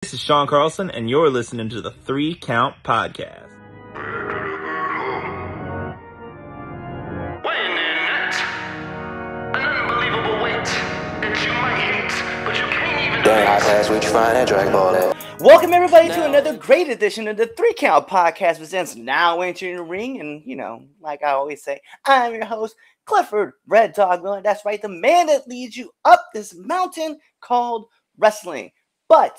This is Shawn Carlson, and you're listening to the 3 Count Podcast. Welcome everybody to another great edition of the 3 Count Podcast presents Now Entering the Ring. And like I always say, I'm your host, Clifford Red Dog Miller. That's right, the man that leads you up this mountain called wrestling. But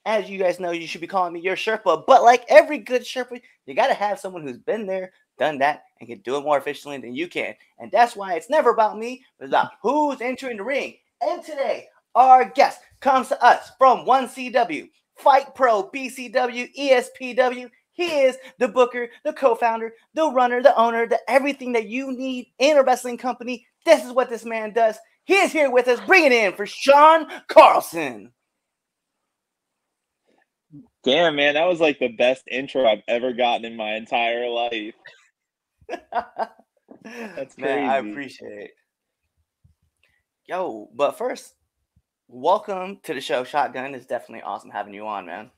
as you guys know, you should be calling me your Sherpa. But like every good Sherpa, you got to have someone who's been there, done that, and can do it more efficiently than you can. And that's why it's never about me, but it's about who's entering the ring. And today, our guest comes to us from 1CW, Fight Pro, BCW, ESPW. He is the booker, the co-founder, the runner, the owner, the everything that you need in a wrestling company. This is what this man does. He is here with us. Bring it in for Shawn Carlson. Damn, man, that was like the best intro I've ever gotten in my entire life. That's crazy. Man, I appreciate it. Yo, but first, welcome to the show, Shotgun. It's definitely awesome having you on, man.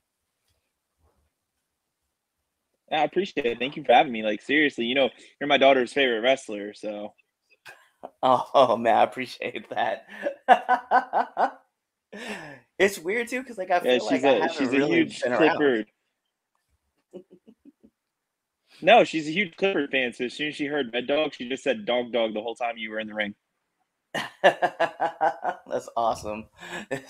I appreciate it. Thank you for having me. Like, seriously, you're my daughter's favorite wrestler, so. Oh man, I appreciate that. It's weird too, because like I feel like I haven't really a huge been Clifford. No, she's a huge Clifford fan. So as soon as she heard Red Dog, she just said Dog the whole time you were in the ring. That's awesome. And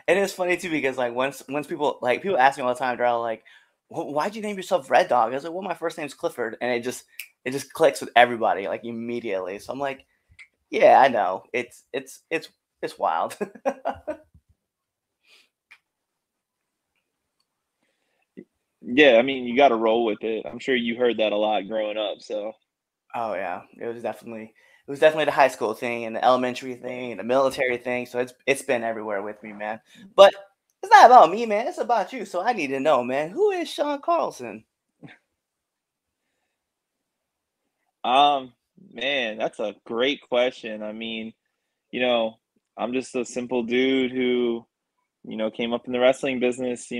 it's funny too, because like once people ask me all the time, they're all like, "Why'd you name yourself Red Dog?" I was like, "Well, my first name's Clifford," and it just clicks with everybody like immediately. So I'm like, "Yeah, I know. It's wild." Yeah, I mean, you got to roll with it. I'm sure you heard that a lot growing up. So. Oh yeah, it was definitely the high school thing and the elementary thing and the military thing. So it's been everywhere with me, man. But it's not about me, man. It's about you. So I need to know, man, who is Shawn Carlson? Man, that's a great question. I mean, I'm just a simple dude who, came up in the wrestling business,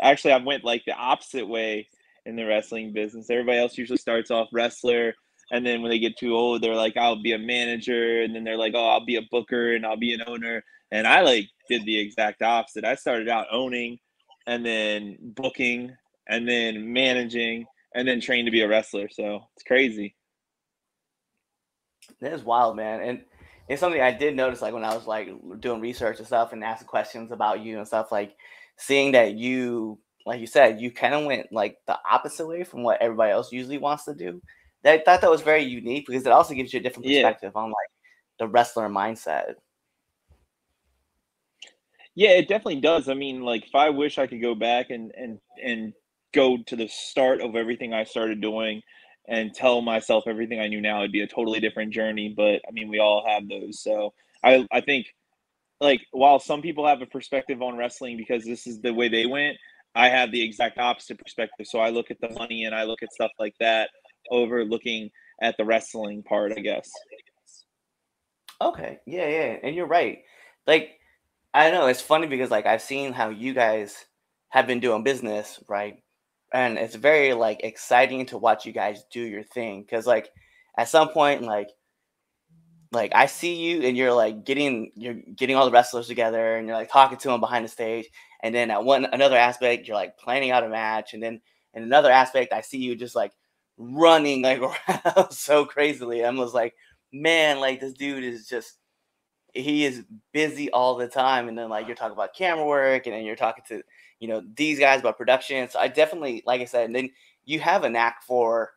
actually I went like the opposite way in the wrestling business. Everybody else usually starts off wrestler, and then when they get too old, they're like, I'll be a manager, and then they're like, oh, I'll be a booker and I'll be an owner. And I like did the exact opposite. I started out owning and then booking and then managing and then trained to be a wrestler. So it's crazy. That is wild, man. And it's something I did notice, like when I was like doing research and stuff and asking questions about you and stuff, like seeing that you, like you said, you kind of went like the opposite way from what everybody else usually wants to do. I thought that was very unique because it also gives you a different perspective on like the wrestler mindset. Yeah, it definitely does. I mean, like if I wish I could go back and go to the start of everything I started doing and tell myself everything I knew now, it'd be a totally different journey. But I mean, we all have those. So I think like while some people have a perspective on wrestling because this is the way they went, I have the exact opposite perspective. So I look at the money and I look at stuff like that over looking at the wrestling part, I guess. Okay, yeah, and you're right. Like I know it's funny because like I've seen how you guys have been doing business, right? And it's very like exciting to watch you guys do your thing because like at some point like I see you and you're getting all the wrestlers together and you're like talking to them behind the stage, and then at another aspect you're like planning out a match, and then in another aspect I see you just like running like around so crazily. I'm just like, man, like this dude is just he is busy all the time. And then like you're talking about camera work, and then you're talking to these guys about production. So I definitely, like I said, and then you have a knack for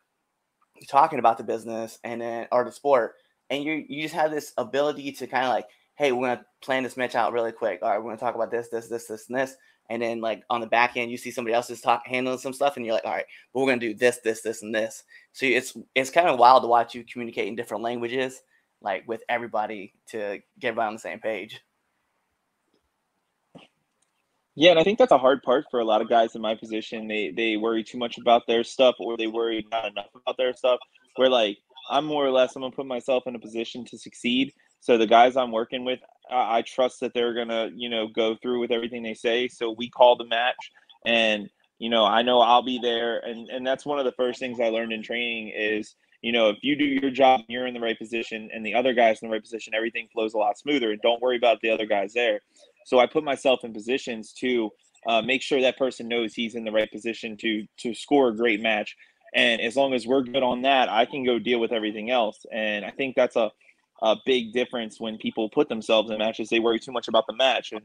talking about the business and then or the sport, and you just have this ability to kind of like, hey, we're gonna plan this match out really quick. All right, we're gonna talk about this, and this. And then like on the back end, you see somebody else is handling some stuff, and you're like, all right, but we're gonna do this, and this. So it's kind of wild to watch you communicate in different languages, like with everybody to get everybody on the same page. Yeah, and I think that's a hard part for a lot of guys in my position. They worry too much about their stuff, or they worry not enough about their stuff. Where like I'm more or less, I'm gonna put myself in a position to succeed. So the guys I'm working with, I trust that they're gonna, go through with everything they say. So we call the match, and I know I'll be there, and that's one of the first things I learned in training is, if you do your job, you're in the right position, and the other guy's in the right position, everything flows a lot smoother, and don't worry about the other guys there. So I put myself in positions to make sure that person knows he's in the right position to score a great match. And as long as we're good on that, I can go deal with everything else. And I think that's a big difference when people put themselves in matches. They worry too much about the match and,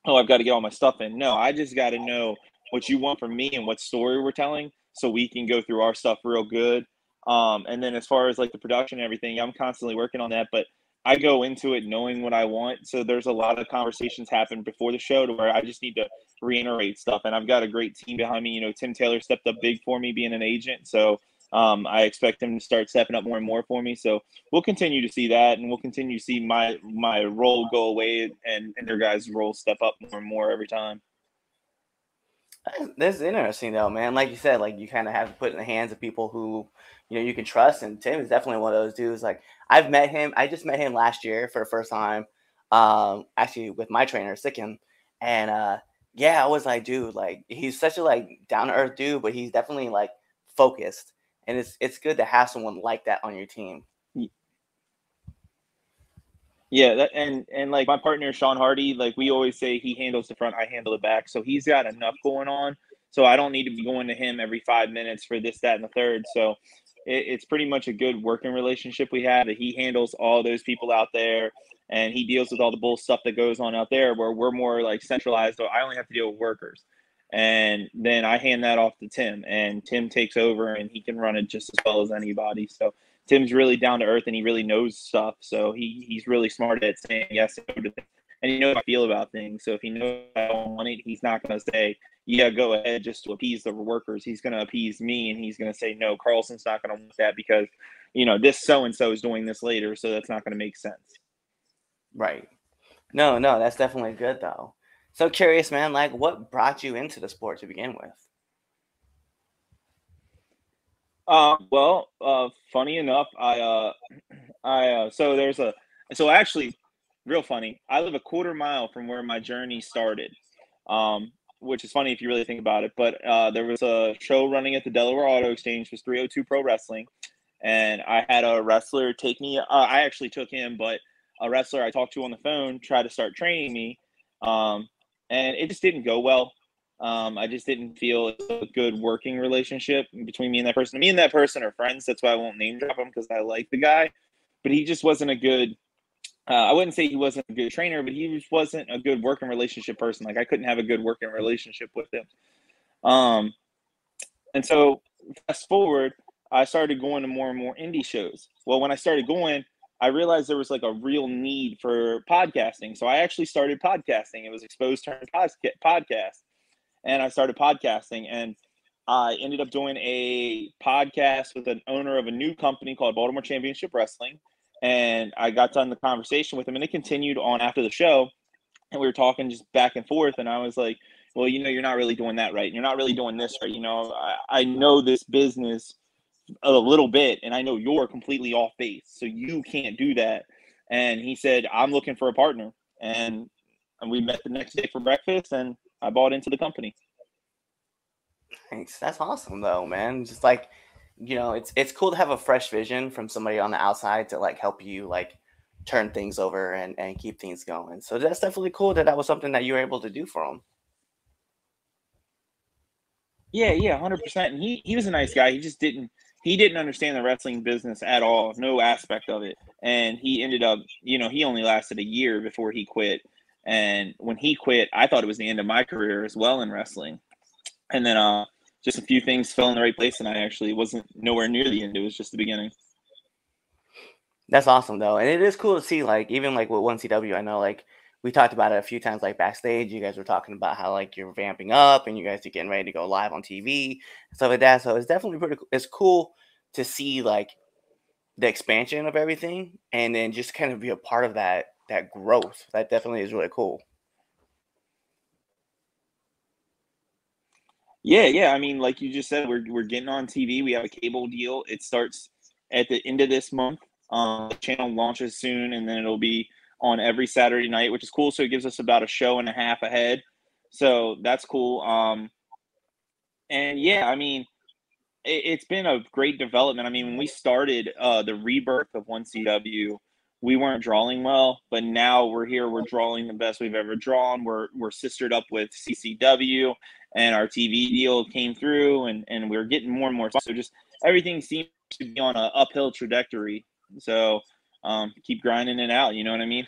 oh, I've got to get all my stuff in. No, I just got to know what you want from me and what story we're telling so we can go through our stuff real good. And then as far as like the production and everything, I'm constantly working on that, but I go into it knowing what I want. So there's a lot of conversations happen before the show to where I just need to reiterate stuff. And I've got a great team behind me. Tim Taylor stepped up big for me being an agent. So I expect him to start stepping up more and more for me. So we'll continue to see that, and we'll continue to see my role go away and their guys' role step up more and more every time. That's interesting though, man. Like you said, like you kind of have to put it in the hands of people who you can trust. And Tim is definitely one of those dudes. Like I've met him. I just met him last year for the first time. Actually with my trainer, Sikkim, and yeah, I was like, dude, like he's such a like down to earth dude, but he's definitely like focused, and it's good to have someone like that on your team. Yeah, and like my partner Sean Hardy, like we always say, he handles the front, I handle the back. So he's got enough going on. So I don't need to be going to him every 5 minutes for this, that, and the third. So it's pretty much a good working relationship we have. That he handles all those people out there, and he deals with all the bull stuff that goes on out there. Where we're more like centralized. So I only have to deal with workers, and then I hand that off to Tim, and Tim takes over, and he can run it just as well as anybody. So Tim's really down to earth and he really knows stuff. So he's really smart at saying yes and no to things. And he knows how I feel about things. So if he knows I don't want it, he's not going to say, yeah, go ahead just to appease the workers. He's going to appease me and he's going to say, no, Carlson's not going to want that because, this so-and-so is doing this later. So that's not going to make sense. Right. No, that's definitely good though. So curious, man, like what brought you into the sport to begin with? Funny enough, so actually, real funny. I live a quarter mile from where my journey started, which is funny if you really think about it. But there was a show running at the Delaware Auto Exchange, was 302 Pro Wrestling, and I had a wrestler take me. I actually took him, but a wrestler I talked to on the phone tried to start training me, um, and it just didn't go well. I just didn't feel a good working relationship between me and that person. Me and that person are friends. That's why I won't name drop him because I like the guy, but he just wasn't a good. I wouldn't say he wasn't a good trainer, but he just wasn't a good working relationship person. Like I couldn't have a good working relationship with him. Um, and so fast forward, I started going to more and more indie shows. Well, when I started going, I realized there was like a real need for podcasting. So I actually started podcasting. It was Exposed Turn Podcast. And I started podcasting, and I ended up doing a podcast with an owner of a new company called Baltimore Championship Wrestling. And I got done the conversation with him, and it continued on after the show. And we were talking just back and forth. And I was like, well, you're not really doing that right. You're not really doing this right. I know this business a little bit, and I know you're completely off base. So you can't do that. And he said, I'm looking for a partner. And we met the next day for breakfast, and I bought into the company. Thanks. That's awesome though, man. Just like, it's cool to have a fresh vision from somebody on the outside to like help you like turn things over and keep things going. So that's definitely cool that was something that you were able to do for them. Yeah, 100%. And he was a nice guy. He didn't understand the wrestling business at all, no aspect of it. And he ended up, he only lasted a year before he quit. And when he quit, I thought it was the end of my career as well in wrestling. And then just a few things fell in the right place, and I actually wasn't nowhere near the end. It was just the beginning. That's awesome though. And it is cool to see like even like with 1CW, I know like we talked about it a few times like backstage. You guys were talking about how like you're vamping up and you guys are getting ready to go live on TV and stuff like that. So it's definitely it's cool to see like the expansion of everything and then just kind of be a part of that growth. That definitely is really cool. Yeah. I mean, like you just said, we're getting on TV. We have a cable deal. It starts at the end of this month. The channel launches soon, and then it'll be on every Saturday night, which is cool. So it gives us about a show and a half ahead. So that's cool. And yeah, I mean, it's been a great development. I mean, when we started the rebirth of 1CW, we weren't drawing well, but now we're here. We're drawing the best we've ever drawn. We're sistered up with CCW, and our TV deal came through, and we're getting more and more. So just everything seems to be on an uphill trajectory. So keep grinding it out. You know what I mean?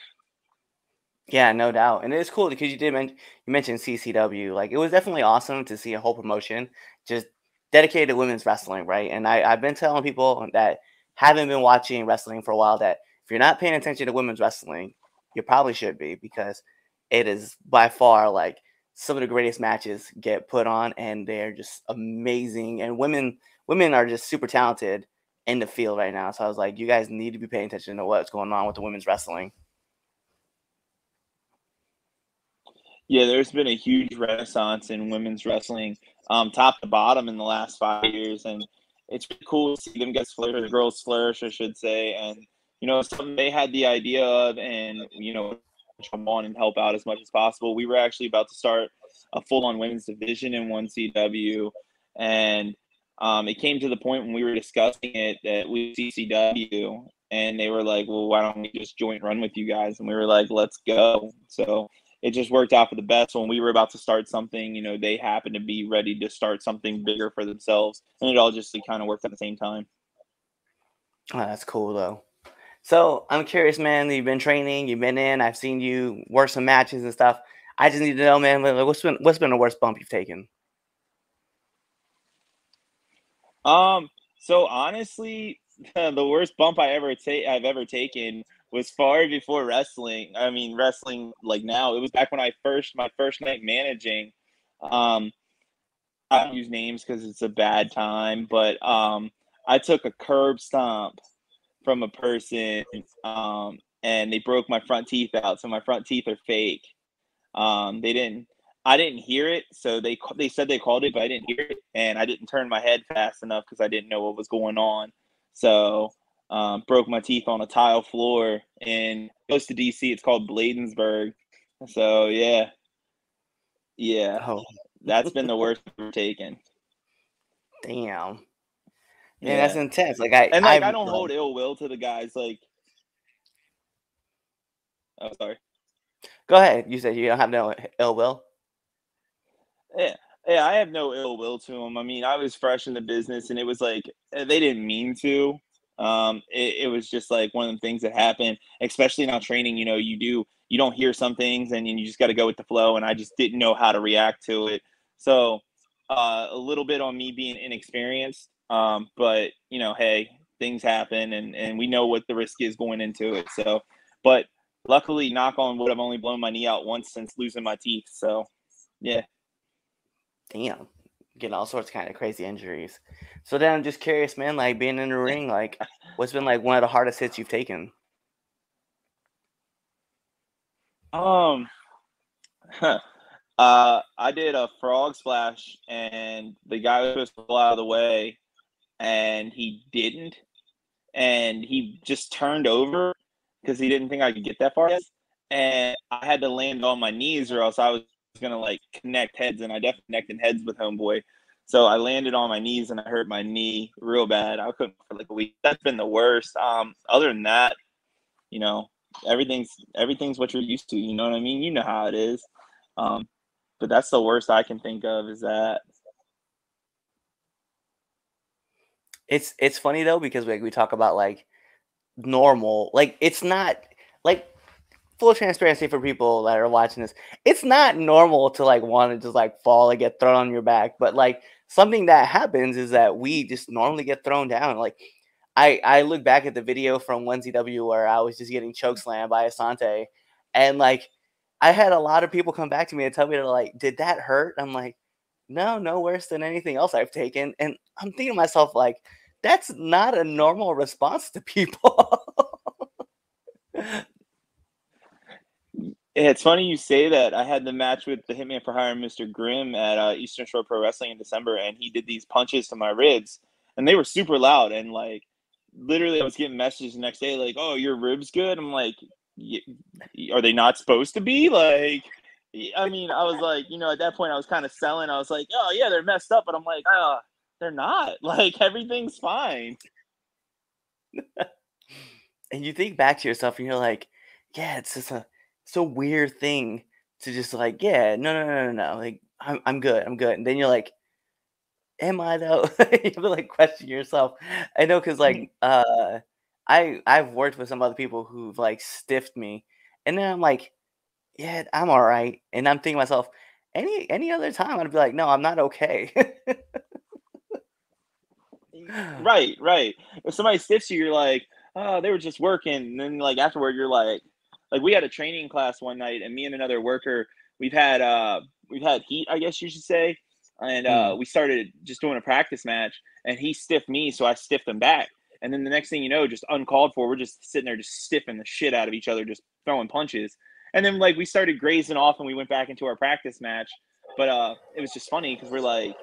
Yeah, no doubt. And it's cool because you mentioned CCW. Like, it was definitely awesome to see a whole promotion just dedicated to women's wrestling, right? And I've been telling people that haven't been watching wrestling for a while that if you're not paying attention to women's wrestling, you probably should be, because it is by far like some of the greatest matches get put on, and they're just amazing. And women are just super talented in the field right now. So I was like, you guys need to be paying attention to what's going on with the women's wrestling. Yeah, there's been a huge renaissance in women's wrestling, top to bottom in the last 5 years, and it's really cool to see them guys flourish, the girls flourish, I should say, and something they had the idea of, and come on and help out as much as possible. We were actually about to start a full-on women's division in 1CW, and it came to the point when we were discussing it that we CCW, and they were like, "Well, why don't we just joint run with you guys?" And we were like, "Let's go!" So it just worked out for the best. When we were about to start something, they happened to be ready to start something bigger for themselves, and it all just kind of worked at the same time. Oh, that's cool though. So I'm curious, man. You've been training, you've been in. I've seen you work some matches and stuff. I just need to know, man. Like, what's been the worst bump you've taken? So honestly, the worst bump I've ever taken was far before wrestling. I mean, wrestling like now. It was back when my first night managing. Um, I don't use names because it's a bad time, but I took a curb stomp from a person, and they broke my front teeth out. So my front teeth are fake. They didn't. I didn't hear it, so they said they called it, but I didn't hear it, and I didn't turn my head fast enough because I didn't know what was going on. So broke my teeth on a tile floor in close to DC. It's called Bladensburg. So yeah, Oh, that's been the worst I've ever taken. damn. And that's Yeah, intense. Like and like I've I don't hold ill will to the guys. Like, oh sorry. go ahead. You said you don't have no ill will. Yeah, yeah, I have no ill will to them. I mean, I was fresh in the business, and it was like they didn't mean to. It was just like one of the things that happened, especially now training. You don't hear some things, and you just got to go with the flow. And I just didn't know how to react to it. So a little bit on me being inexperienced. But hey, things happen, and we know what the risk is going into it. So, but luckily, knock on wood, I've only blown my knee out once since losing my teeth. So yeah. Damn. Getting all sorts of kind of crazy injuries. So then I'm just curious, man, like being in the ring, like what's been like one of the hardest hits you've taken? Um, I did a frog splash, and the guy was supposed to pull out of the way, and he didn't, and he just turned over because he didn't think I could get that far. And I had to land on my knees, or else I was gonna like connect heads, and I definitely connected heads with homeboy. So I landed on my knees, and I hurt my knee real bad. I couldn't for like a week. That's been the worst. Other than that, you know, everything's what you're used to. You know what I mean? You know how it is. Um, but that's the worst I can think of is that. It's funny though because like we talk about like normal, like it's not like full transparency for people that are watching this. It's not normal to like want to just like fall and get thrown on your back, but like something that happens is that we just normally get thrown down. Like I look back at the video from 1CW where I was just getting choke slammed by Asante, and like I had a lot of people come back to me and tell me, they're like, did that hurt? I'm like, no worse than anything else I've taken. And I'm thinking to myself, like, that's not a normal response to people. It's funny you say that. I had the match with the Hitman for Hire, Mr. Grimm, at Eastern Shore Pro Wrestling in December, and he did these punches to my ribs, and they were super loud. And like, literally, I was getting messages the next day like, "Oh, your ribs good?" I'm like, are they not supposed to be? Like, I mean, I was like, at that point I was kind of selling. I was like, oh yeah, they're messed up, but I'm like, they're not. Like, everything's fine. And you think back to yourself and you're like, yeah, it's just a weird thing to just like, yeah, no. Like, I'm good. I'm good. And then you're like, am I though? You have to like question yourself. I know because like I've worked with some other people who've like stiffed me, and then I'm like, yeah, I'm all right. And I'm thinking to myself, any other time I'd be like, no, I'm not okay. Right, right. If somebody stiffs you, you're like, oh, they were just working. And then like afterward, you're like we had a training class one night, and me and another worker, we've had we've had heat, I guess you should say, and Mm. we started just doing a practice match, and he stiffed me, so I stiffed him back. And then the next thing you know, just uncalled for, we're just sitting there, just stiffing the shit out of each other, just throwing punches. And then like we started grazing off, and we went back into our practice match. But it was just funny because we're like,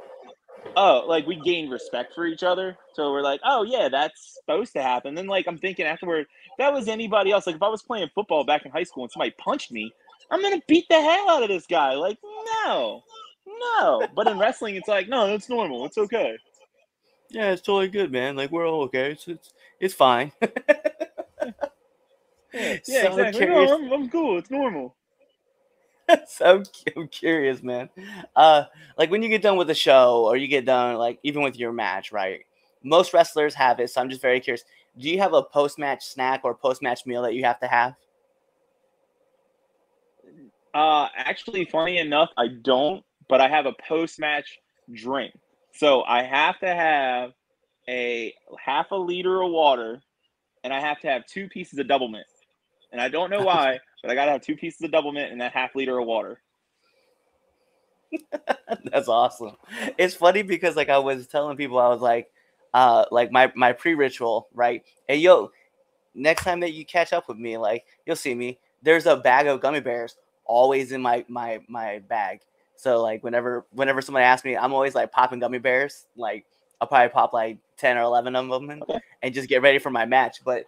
oh, like we gained respect for each other. So we're like, oh yeah, that's supposed to happen. Then like I'm thinking afterward, if that was anybody else, like if I was playing football back in high school and somebody punched me, I'm gonna beat the hell out of this guy. Like, no, no. But in wrestling, it's like, no, it's normal. It's okay. Yeah, it's totally good, man. Like we're all okay. It's fine. Yeah, yeah, So exactly. No, curious. I'm cool. It's normal. So I'm curious, man. Like when you get done with the show, or you get done, like even with your match, right? Most wrestlers have it, so I'm just very curious. Do you have a post-match snack or post-match meal that you have to have? Actually, funny enough, I don't, but I have a post match drink. So I have to have a half a liter of water, and I have to have 2 pieces of double mint. And I don't know why, but I gotta have 2 pieces of double mint and that half liter of water. That's awesome. It's funny because like I was telling people, I was like my pre-ritual, right? Hey yo, next time that you catch up with me, like you'll see me. There's a bag of gummy bears always in my bag. So like whenever somebody asks me, I'm always like popping gummy bears. Like I'll probably pop like 10 or 11 of them Okay. and just get ready for my match. But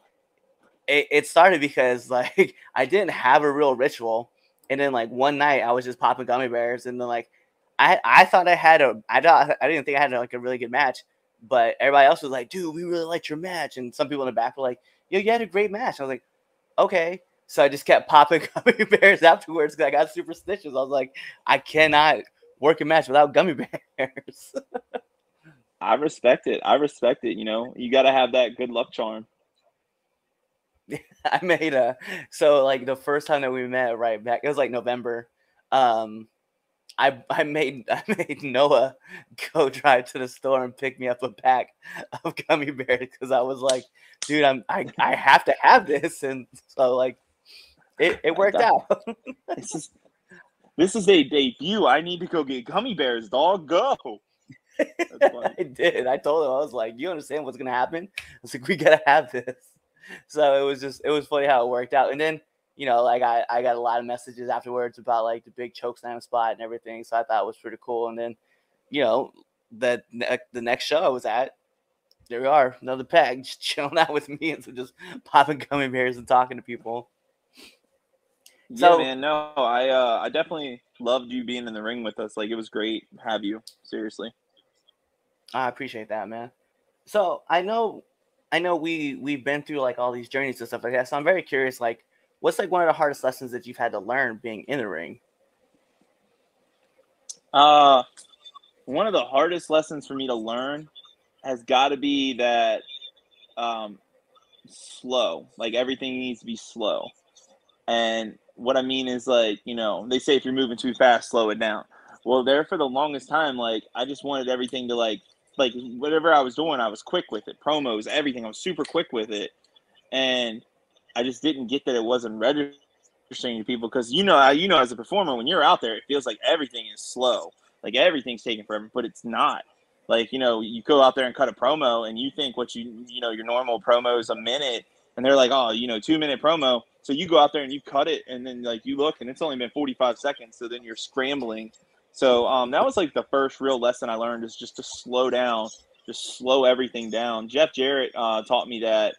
it started because like I didn't have a real ritual, and then like one night I was just popping gummy bears, and then like I thought I didn't think I had like a really good match, but everybody else was like, dude, we really liked your match, and some people in the back were like, yo, you had a great match. I was like, okay. So I just kept popping gummy bears afterwards because I got superstitious. I was like, I cannot work a match without gummy bears. I respect it. I respect it. You got to have that good luck charm. I made a so like the first time that we met right back, it was like November. Um, I made Noah go drive to the store and pick me up a pack of gummy bears because I was like, dude, I have to have this, and so like it worked out. This is this is a debut. I need to go get gummy bears, dog. Go. That's funny. I did. I told him, I was like, you understand what's gonna happen? I was like, we gotta have this. So it was funny how it worked out. And then, like I got a lot of messages afterwards about like the big choke slam spot and everything. So I thought it was pretty cool. And then, you know, the next show I was at, there we are, another pack, just chilling out with me and so just popping gummy bears and talking to people. Yeah, So man. No, I definitely loved you being in the ring with us. Like, it was great to have you. Seriously. I appreciate that, man. So I know we've been through like all these journeys and stuff like that. So I'm very curious, like, what's like one of the hardest lessons that you've had to learn being in the ring? Uh, One of the hardest lessons for me to learn has got to be that um, slow. Like, everything needs to be slow. And what I mean is, like, they say if you're moving too fast, slow it down. Well, there for the longest time, like, I just wanted everything to, like whatever I was doing, I was quick with it. Promos, everything, I was super quick with it. And I just didn't get that it wasn't registering to people because, as a performer, when you're out there, it feels like everything is slow. Like, everything's taking forever, but it's not. Like, you go out there and cut a promo and you think your normal promo is a minute, and they're like, oh, 2 minute promo. So you go out there and you cut it, and then like you look and it's only been 45 seconds. So then you're scrambling. So that was like the first real lesson I learned, is just to slow down, just slow everything down. Jeff Jarrett taught me that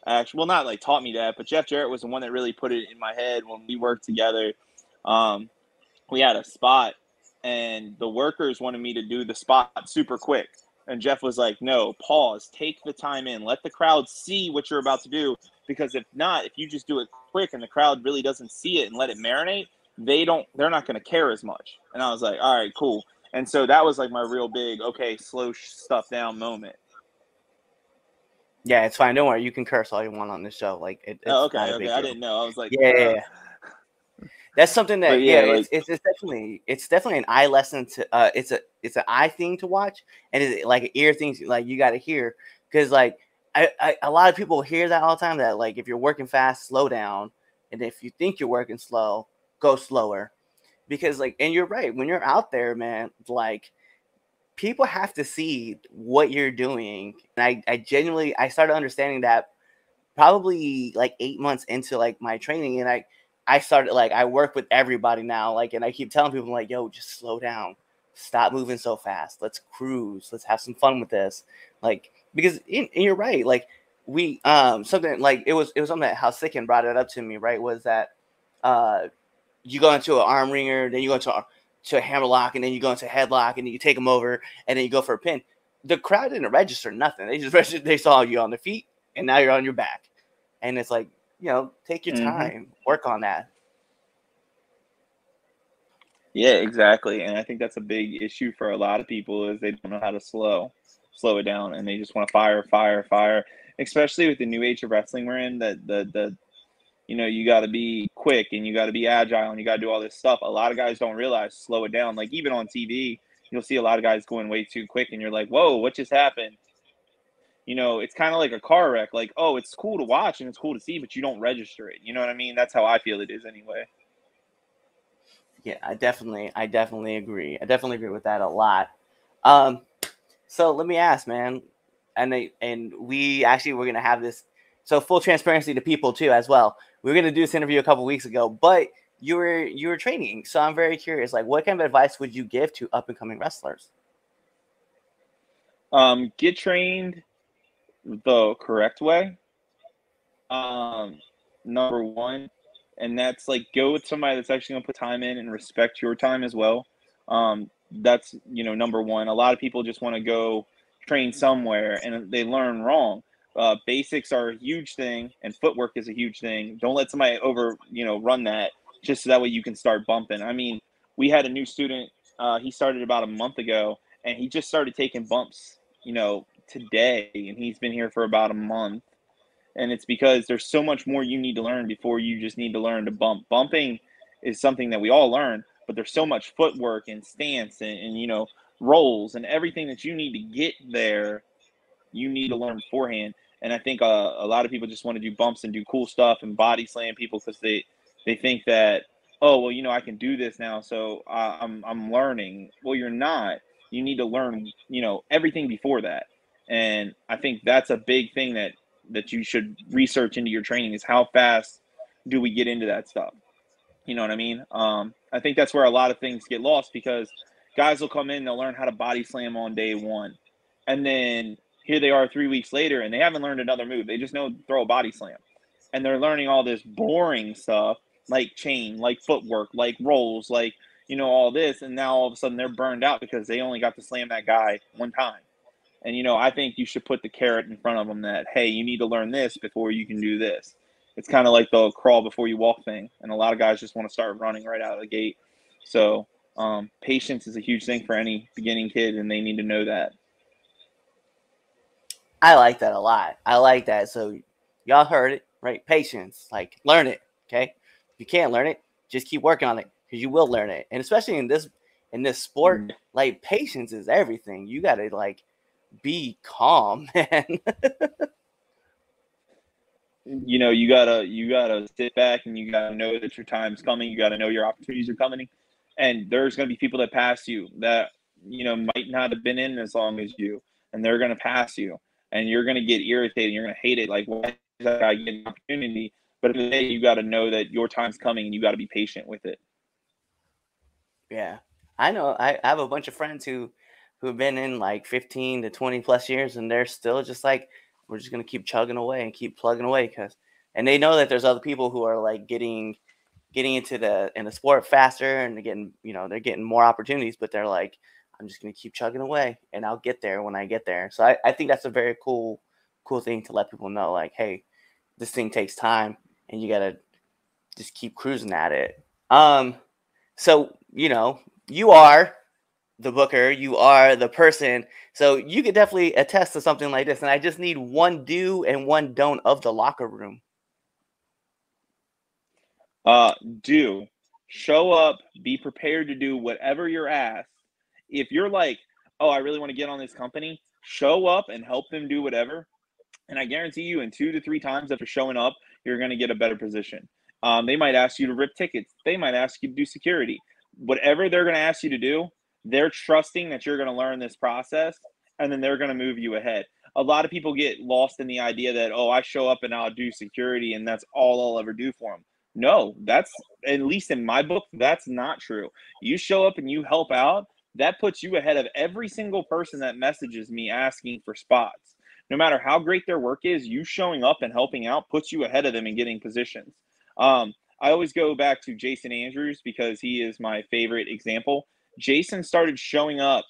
actually, well, not like taught me that, but Jeff Jarrett was the one that really put it in my head when we worked together. Um, we had a spot, and the workers wanted me to do the spot super quick. And Jeff was like, "No, pause, take the time in, let the crowd see what you're about to do. Because if not, if you just do it quick and the crowd really doesn't see it and let it marinate, they're not going to care as much." And I was like, "All right, cool." And so that was like my real big, okay, slow stuff down moment. Yeah, it's fine. Don't worry. You can curse all you want on this show. Like Oh, it's not okay, a okay. big I deal. didn't know. I was like, Yeah, yeah, yeah. That's something but that yeah, like, it's definitely an eye lesson to it's an eye thing to watch, and it's like an ear thing like you got to hear, because like a lot of people hear that all the time, that like if you're working fast, slow down, and if you think you're working slow, go slower, because like, and you're right, when you're out there, man, like people have to see what you're doing, and I genuinely I started understanding that probably like 8 months into like my training, and I started like I work with everybody now, like, and I keep telling people like, yo, just slow down, stop moving so fast, let's cruise, let's have some fun with this, like, because and you're right, like we something like it was something that how Sicken brought it up to me, right, was that uh you go into an arm ringer, then you go to a hammer lock, and then you go into a headlock, and then you take them over, and then you go for a pin. The crowd didn't register nothing. They just registered, they saw you on the feet, and now you're on your back. And it's like, take your mm-hmm. time, work on that. Yeah, exactly. And I think that's a big issue for a lot of people is they don't know how to slow it down, and they just want to fire, fire, fire. Especially with the new age of wrestling we're in, that the you got to be quick and you got to be agile and you got to do all this stuff. A lot of guys don't realize slow it down. Like even on TV, you'll see a lot of guys going way too quick, and you're like, "Whoa, what just happened?" It's kind of like a car wreck. Like, oh, it's cool to watch and it's cool to see, but you don't register it. You know what I mean? That's how I feel it is anyway. Yeah, I definitely agree. I definitely agree with that a lot. Um, so let me ask, man, and we actually we're gonna have this. So full transparency to people too as well. We were gonna do this interview a couple weeks ago, but you were training, so I'm very curious. Like, what kind of advice would you give to up and coming wrestlers? Get trained the correct way. Um, Number one, and that's like go with somebody that's actually gonna put time in and respect your time as well. That's number one. A lot of people just want to go train somewhere and they learn wrong. Basics are a huge thing, and footwork is a huge thing. Don't let somebody over run that just so that way you can start bumping. I mean, we had a new student. He started about a month ago, and he just started taking bumps. Today, and he's been here for about a month, and it's because there's so much more you need to learn before you just need to learn to bump. Bumping is something that we all learn, but there's so much footwork and stance and rolls and everything that you need to get there. You need to learn beforehand. And I think a lot of people just want to do bumps and do cool stuff and body slam people because they think that, oh well, I can do this now, so I'm learning. Well, you're not. You need to learn everything before that. And I think that's a big thing that you should research into your training is how fast do we get into that stuff. You know what I mean? I think that's where a lot of things get lost because guys will come in, they'll learn how to body slam on day one, and then here they are 3 weeks later, and they haven't learned another move. They just know throw a body slam, and they're learning all this boring stuff like chain, like footwork, like rolls, like all this, and now all of a sudden they're burned out because they only got to slam that guy one time. And I think you should put the carrot in front of them that, hey, you need to learn this before you can do this. It's kind of like the crawl before you walk thing, and a lot of guys just want to start running right out of the gate. So patience is a huge thing for any beginning kid, and they need to know that. I like that a lot. I like that. So y'all heard it, right? Patience, like learn it. Okay, if you can't learn it, just keep working on it because you will learn it. And especially in this sport, like patience is everything. You gotta like be calm, man. You gotta sit back and you gotta know that your time's coming. You gotta know your opportunities are coming, and there's gonna be people that pass you that might not have been in as long as you, and they're gonna pass you, and you're gonna get irritated. You're gonna hate it. Like, why is that guy getting an opportunity? But at the end of the day, you got to know that your time's coming, and you got to be patient with it. Yeah, I know. I have a bunch of friends who've been in like 15 to 20 plus years, and they're still just like we're just gonna keep chugging away and keep plugging away, and they know that there's other people who are like getting into the sport faster, and they're getting more opportunities, but they're like, I'm just gonna keep chugging away and I'll get there when I get there. So I think that's a very cool thing to let people know, like, hey, this thing takes time and you gotta just keep cruising at it. So you are the booker, you are the person, so you could definitely attest to something like this. And I just need one do and one don't of the locker room. Do show up, be prepared to do whatever you're asked. If you're like, oh, I really want to get on this company, show up and help them do whatever. And I guarantee you, in 2 to 3 times after showing up, you're going to get a better position. They might ask you to rip tickets. They might ask you to do security. Whatever they're going to ask you to do, they're trusting that you're going to learn this process, and then they're going to move you ahead. A lot of people get lost in the idea that, oh, I show up and I'll do security and that's all I'll ever do for them. No, that's, at least in my book, that's not true. You show up and you help out, that puts you ahead of every single person that messages me asking for spots. No matter how great their work is, you showing up and helping out puts you ahead of them in getting positions. I always go back to Jason Andrews because he is my favorite example. Jason started showing up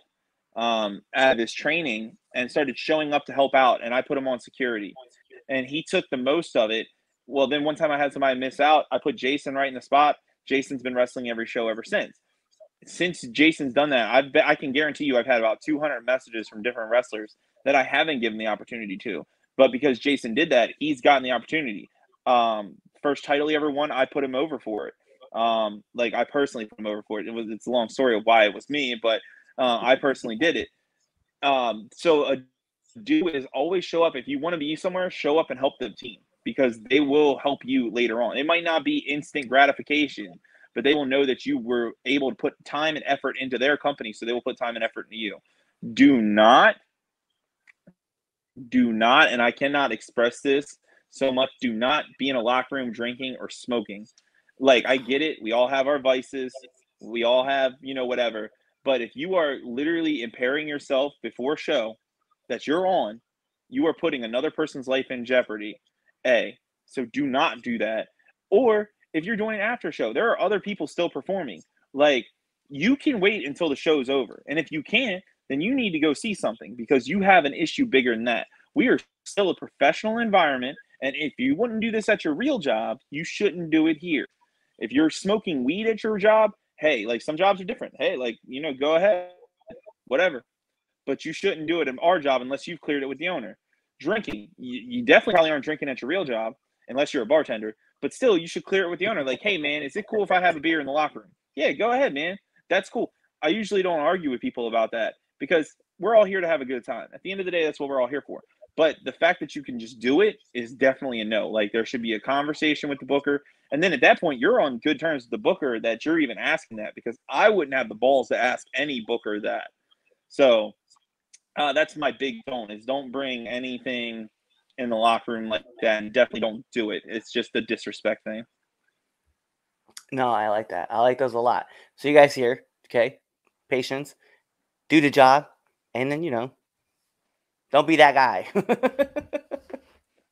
out of his training and started showing up to help out, and I put him on security, and he took the most of it. Well, then one time I had somebody miss out, I put Jason right in the spot. Jason's been wrestling every show ever since. Since Jason's done that, I can guarantee you I've had about 200 messages from different wrestlers that I haven't given the opportunity to. But because Jason did that, he's gotten the opportunity. First title he ever won, I put him over for it. Like, I personally put him over for it. It's a long story of why it was me, but I personally did it. So a do is always show up. If you want to be somewhere, show up and help the team, because they will help you later on. It might not be instant gratification, but they will know that you were able to put time and effort into their company, so they will put time and effort into you. Do not, and I cannot express this so much, do not be in a locker room drinking or smoking. Like, I get it. We all have our vices. We all have, whatever. But if you are literally impairing yourself before a show that you're on, you are putting another person's life in jeopardy. So do not do that. Or if you're doing an after show, there are other people still performing. Like, you can wait until the show's over. And if you can't, then you need to go see something, because you have an issue bigger than that. We are still a professional environment. And if you wouldn't do this at your real job, you shouldn't do it here. If you're smoking weed at your job, hey, like, some jobs are different. Hey, like, go ahead, whatever. But you shouldn't do it in our job unless you've cleared it with the owner. Drinking, you definitely probably aren't drinking at your real job unless you're a bartender. But still, you should clear it with the owner. Like, hey, man, is it cool if I have a beer in the locker room? Yeah, go ahead, man. That's cool. I usually don't argue with people about that, because we're all here to have a good time. At the end of the day, that's what we're all here for. But the fact that you can just do it is definitely a no. Like, there should be a conversation with the booker. And then at that point, you're on good terms with the booker that you're even asking that, because I wouldn't have the balls to ask any booker that. So that's my big don't, is don't bring anything in the locker room like that, and definitely don't do it. It's just a disrespect thing. No, I like that. I like those a lot. So you guys here, okay? Patience, do the job, and then don't be that guy.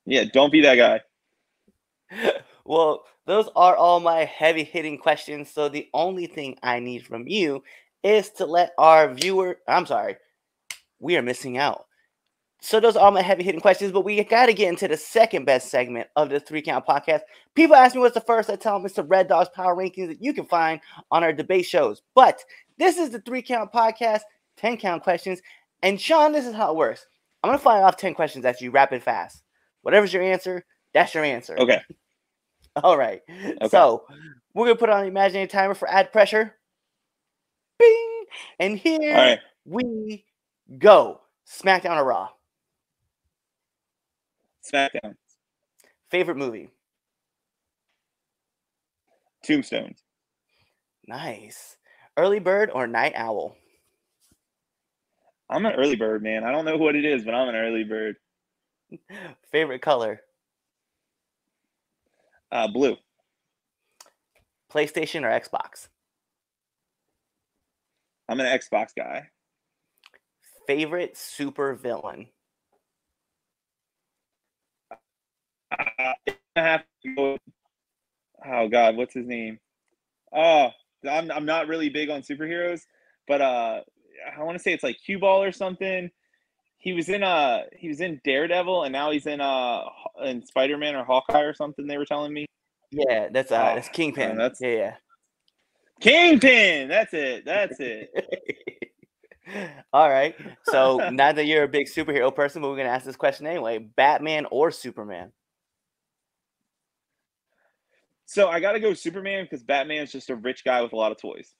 Yeah, don't be that guy. Well, those are all my heavy hitting questions. So the only thing I need from you is to let our viewer, I'm sorry, we are missing out. So those are all my heavy hitting questions, but we got to get into the second best segment of the 3 Count podcast. People ask me what's the first. I tell them it's the Red Dogs Power Rankings that you can find on our debate shows. But this is the 3 Count podcast, 10 count questions. And Shawn, this is how it works. I'm going to fire off 10 questions at you rapid fast. Whatever's your answer, that's your answer. Okay. All right. Okay. So we're going to put on the imaginary timer for add pressure. Bing! And here All right. we go. SmackDown or Raw? SmackDown. Favorite movie? Tombstone. Nice. Early bird or night owl? I'm an early bird, man. I don't know what it is, but I'm an early bird. Favorite color? Blue. PlayStation or Xbox? I'm an Xbox guy. Favorite super villain? I have to go. Oh God, what's his name? Oh, I'm not really big on superheroes, but I want to say it's like Cue Ball or something. He was in Daredevil, and now he's in Spider Man or Hawkeye or something. They were telling me. Yeah, that's Oh, Kingpin. that's Yeah. Kingpin. That's it. That's it. All right. So now that you're a big superhero person, but we're gonna ask this question anyway: Batman or Superman? So I got to go Superman because Batman is just a rich guy with a lot of toys.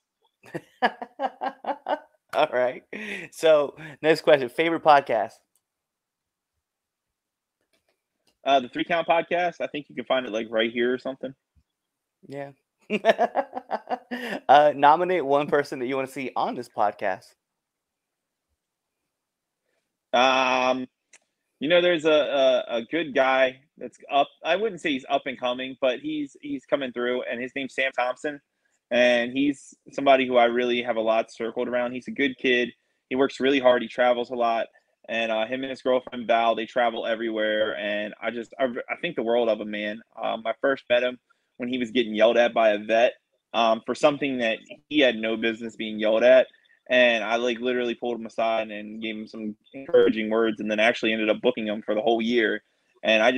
All right. So next question: favorite podcast? The Three Count podcast. I think you can find it like right here or something. Yeah. Nominate one person that you want to see on this podcast. There's a good guy that's up. I wouldn't say he's up and coming, but he's coming through, and his name's Sam Thompson, and he's somebody who I really have a lot circled around. He's a good kid. He works really hard. He travels a lot, and him and his girlfriend Val, they travel everywhere, and I think the world of him, man. I first met him when he was getting yelled at by a vet for something that he had no business being yelled at. And I like literally pulled him aside and gave him some encouraging words, and then actually ended up booking him for the whole year. And I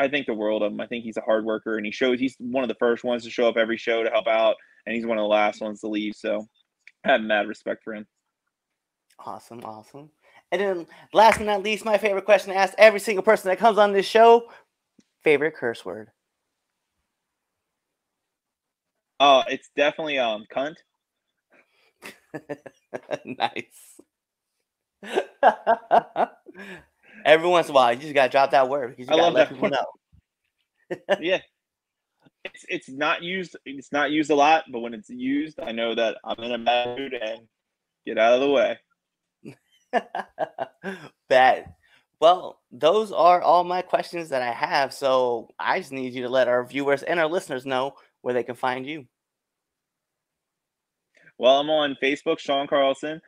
think the world of him. I think he's a hard worker, and he's one of the first ones to show up every show to help out, and he's one of the last ones to leave. So I have mad respect for him. Awesome, awesome. And then last but not least, my favorite question to ask every single person that comes on this show: favorite curse word? It's definitely cunt. Nice. Every once in a while, you just gotta drop that word because you gotta let people know. Yeah, it's not used. It's not used a lot, but when it's used, I know that I'm in a bad mood and get out of the way. Bad. Well, those are all my questions that I have. So I just need you to let our viewers and our listeners know where they can find you. Well, I'm on Facebook, Shawn Carlson,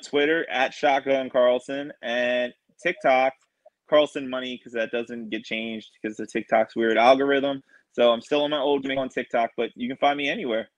Twitter at Shotgun Carlson, and TikTok, Carlson Money, because that doesn't get changed because the TikTok's weird algorithm. So I'm still on my old gimmick on TikTok, but you can find me anywhere.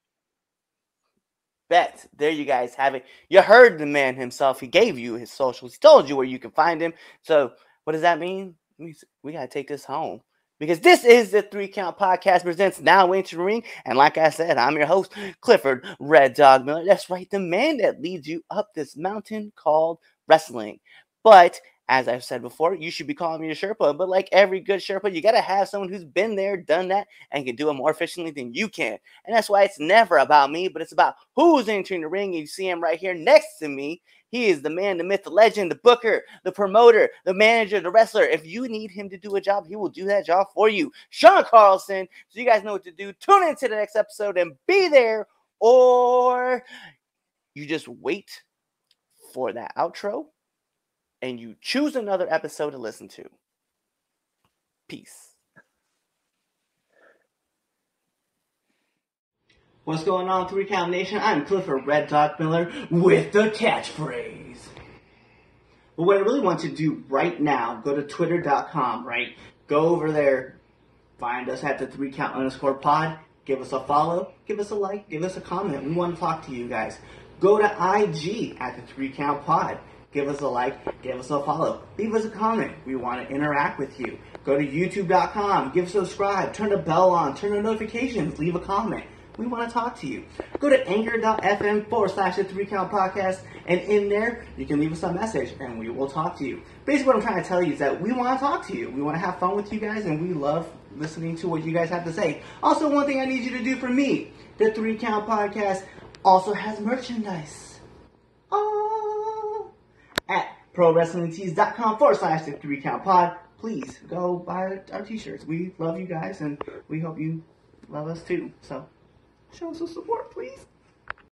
Bet. There you guys have it. You heard the man himself. He gave you his socials. He told you where you can find him. So what does that mean? We got to take this home. Because this is the 3 Count Podcast presents Now Into the Ring. And like I said, I'm your host, Clifford Red Dog Miller. That's right, the man that leads you up this mountain called wrestling. But as I've said before, you should be calling me a Sherpa. But like every good Sherpa, you got to have someone who's been there, done that, and can do it more efficiently than you can. And that's why it's never about me, but it's about who's entering the ring. And you see him right here next to me. He is the man, the myth, the legend, the booker, the promoter, the manager, the wrestler. If you need him to do a job, he will do that job for you. Shawn Carlson. So you guys know what to do. Tune into the next episode and be there, or you just wait for that outro and you choose another episode to listen to. Peace. What's going on, 3 Count Nation? I'm Clifford Red Dog Miller with the catchphrase. But what I really want you to do right now, go to twitter.com, right? Go over there, find us at the 3count_pod, give us a follow, give us a like, give us a comment. We want to talk to you guys. Go to IG at the 3 Count Pod. Give us a like, give us a follow, leave us a comment. We want to interact with you. Go to youtube.com, give subscribe, turn the bell on, turn the notifications, leave a comment. We want to talk to you. Go to anchor.fm/the 3 Count Podcast, and in there, you can leave us a message, and we will talk to you. Basically, what I'm trying to tell you is that we want to talk to you. We want to have fun with you guys, and we love listening to what you guys have to say. Also, one thing I need you to do for me, the 3 Count Podcast also has merchandise. Oh! At prowrestlingtees.com/the 3 Count Pod. Please go buy our t-shirts. We love you guys, and we hope you love us too. So show us some support, please.